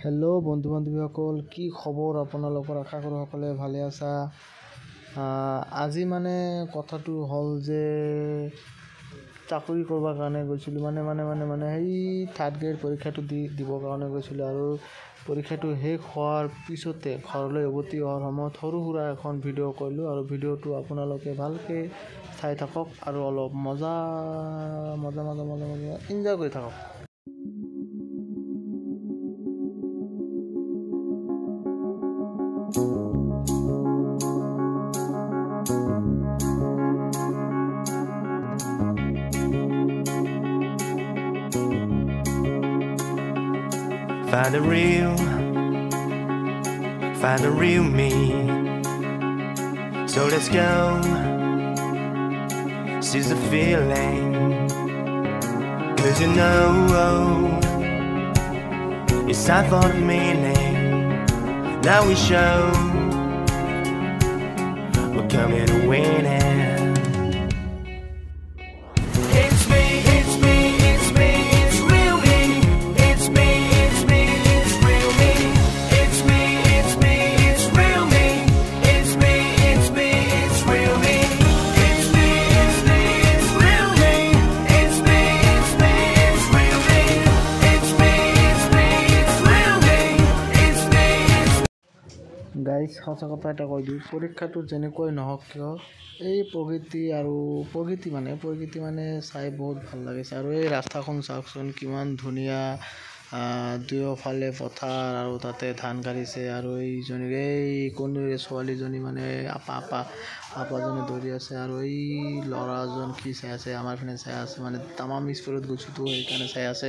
Hello' বন্ধু বান্ধৱীসকল, কি খবৰ আপোনালোকৰ? আশা কৰোঁ সকলোৱে ভালে আছা। আজি মানে কথাটো হ'ল যে চাকৰি কৰিবৰ কাৰণে গৈছিলোঁ, মানে সেই থাৰ্ড গ্ৰেড পৰীক্ষাটো দিবৰ কাৰণে গৈছিলোঁ। আৰু পৰীক্ষাটো শেষ হোৱাৰ পিছতে ঘৰলৈ উভতি অহাৰ সময়ত সৰু সুৰা এখন ভিডিঅ' কৰিলোঁ। আৰু ভিডিঅ'টো আপোনালোকে ভালকৈ চাই থাকক আৰু অলপ মজা এনজয় কৰি থাকক। Find the real me. So let's go, seize the feeling. 'Cause you know it's time for the meaning. Now we show we're coming to win it. Guys, সঁচা কথা এটা কৈ দিওঁ, পৰীক্ষাটো যেনেকৈ নহওক কিয় এই প্ৰকৃতি মানে চাই বহুত ভাল লাগিছে। আৰু এই ৰাস্তাখন চাওকচোন, কিমান ধুনীয়া, দুয়োফালে পথাৰ আৰু তাতে ধান কাটিছে। আৰু এই কোনজনী ছোৱালীজনী মানে আপাজনী দৌৰি আছে, আৰু এই ল'ৰাজন কি চাই আছে, আমাৰ পিনে চাই আছে, মানে তামাম স্পীডত গৈছোঁতো সেইকাৰণে চাই আছে।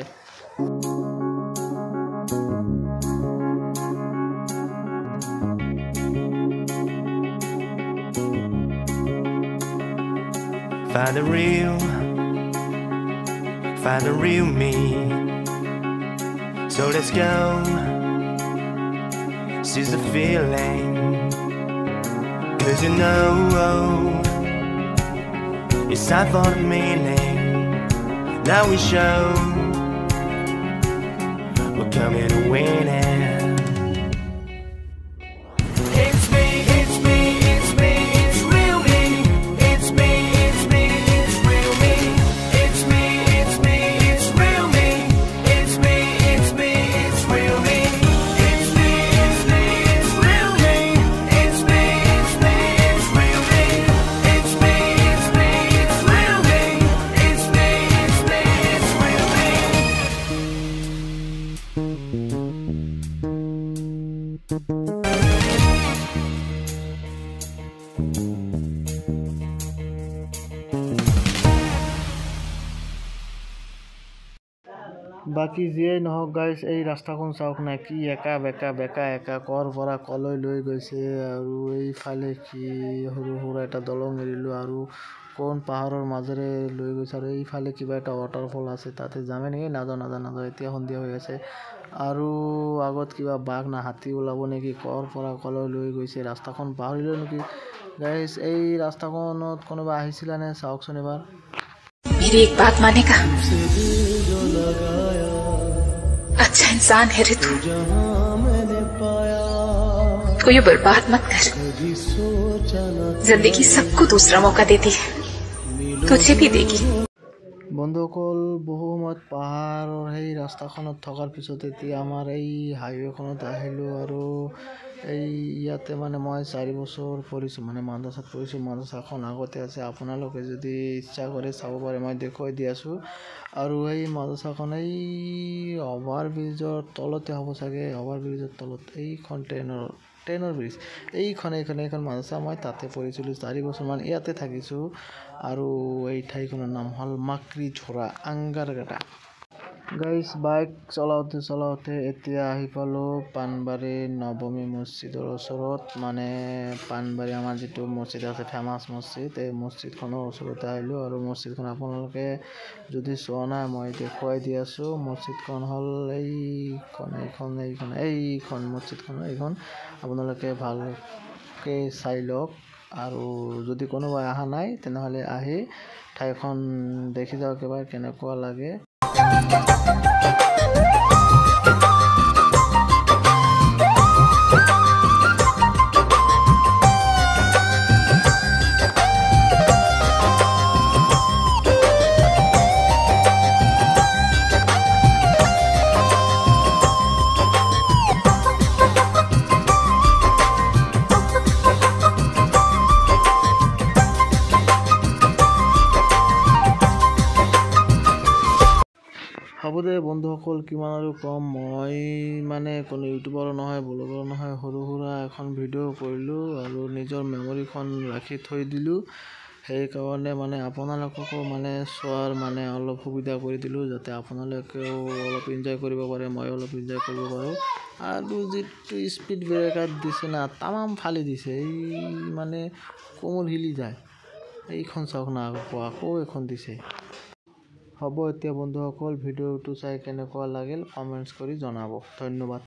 Find the real me. So let's go, seize the feeling. 'Cause you know it's time for the meaning. Now we show we're coming to win it. বাকী যিয়েই নহওক গাইজ, এই ৰাস্তাখন চাওক না, কি একা বেকা কৰ পৰা কলৈ লৈ গৈছে। আৰু এইফালে কি সৰু সুৰা এটা দলং এৰিলোঁ, আৰু কোন পাহাৰৰ মাজেৰে লৈ গৈছে। আৰু এইফালে কিবা এটা ৱাটাৰফল আছে, তাতে যামে নেকি, নাযাওঁ, এতিয়া সন্ধিয়া হৈ আছে। আৰু আগত কিবা বাঘ না হাতী ওলাব নেকি, কৰ পৰা কলৈ লৈ গৈছে, ৰাস্তাখন পাহৰিলোঁ নেকি গাইজ। এই ৰাস্তাখনত কোনোবা আহিছিলানে? চাওকচোন এবাৰ। मेरी एक बात मानेगा? अच्छा इंसान है रे तू, ये बर्बाद मत कर। जिंदगी सबको दूसरा मौका देती है, तुझे भी देगी। বন্ধুসকল, বহু সময়ত পাহাৰৰ সেই ৰাস্তাখনত থকাৰ পিছত এতিয়া আমাৰ এই হাইৱেখনত আহিলোঁ। আৰু ইয়াতে মানে মই 4 বছৰ পঢ়িছোঁ, মানে মাদ্ৰাছাত পঢ়িছোঁ। মাদ্ৰাছাখন আগতে আছে, আপোনালোকে যদি ইচ্ছা কৰে চাব পাৰে, মই দেখুৱাই দি আছোঁ। আৰু এই মাদ্ৰাছাখন এই অভাৰ ব্ৰিজৰ তলতে হ'ব চাগে, অভাৰ ব্ৰিজৰ তলত এইখন ট্ৰেইনৰ ব্ৰিজ, এইখন মাদ্ৰাছা। মই তাতে পঢ়িছিলোঁ, 4 বছৰমান ইয়াতে থাকিছোঁ। আৰু এই ঠাইখনৰ নাম হ'ল মাকৰি ঝৰা আংগাৰগাটা। গাইজ, বাইক চলাওঁতে এতিয়া আহি পালোঁ পাণবাৰী নৱমী মছজিদৰ ওচৰত। মানে পাণবাৰী আমাৰ যিটো মছজিদ আছে, ফেমাছ মছজিদ, এই মছজিদখনৰ ওচৰতে আহিলোঁ। আৰু মছজিদখন আপোনালোকে যদি চোৱা নাই, মই দেখুৱাই দি আছোঁ। মছজিদখন হ'ল এইখন মছজিদখন, এইখন আপোনালোকে ভালকৈ চাই লওক। আৰু যদি কোনোবাই অহা নাই, তেনেহ'লে আহি ঠাইখন দেখি যাওক এবাৰ, কেনেকুৱা লাগে। বন্ধুসকল কিমান আৰু কম, মই মানে কোনো ইউটিউবাৰ নহয়, ব্লগাৰ নহয়, সৰু সুৰা এখন ভিডিঅ' কৰিলোঁ আৰু নিজৰ মেমৰিখন ৰাখি থৈ দিলোঁ। সেইকাৰণে মানে আপোনালোককো মানে চোৱাৰ মানে অলপ সুবিধা কৰি দিলোঁ, যাতে আপোনালোকেও অলপ এনজয় কৰিব পাৰে, মই অলপ এনজয় কৰিব পাৰোঁ। আৰু যিটো স্পীড ব্ৰেকাৰ দিছে না, তামাম ফালি দিছে, এই মানে কোমল হিলি যায়। এইখন চাওক না, আকৌ এখন দিছে। হ'ব এতিয়া বন্ধুসকল, ভিডিঅ'টো চাই কেনেকুৱা লাগিল কমেণ্টছ কৰি জনাব। ধন্যবাদ।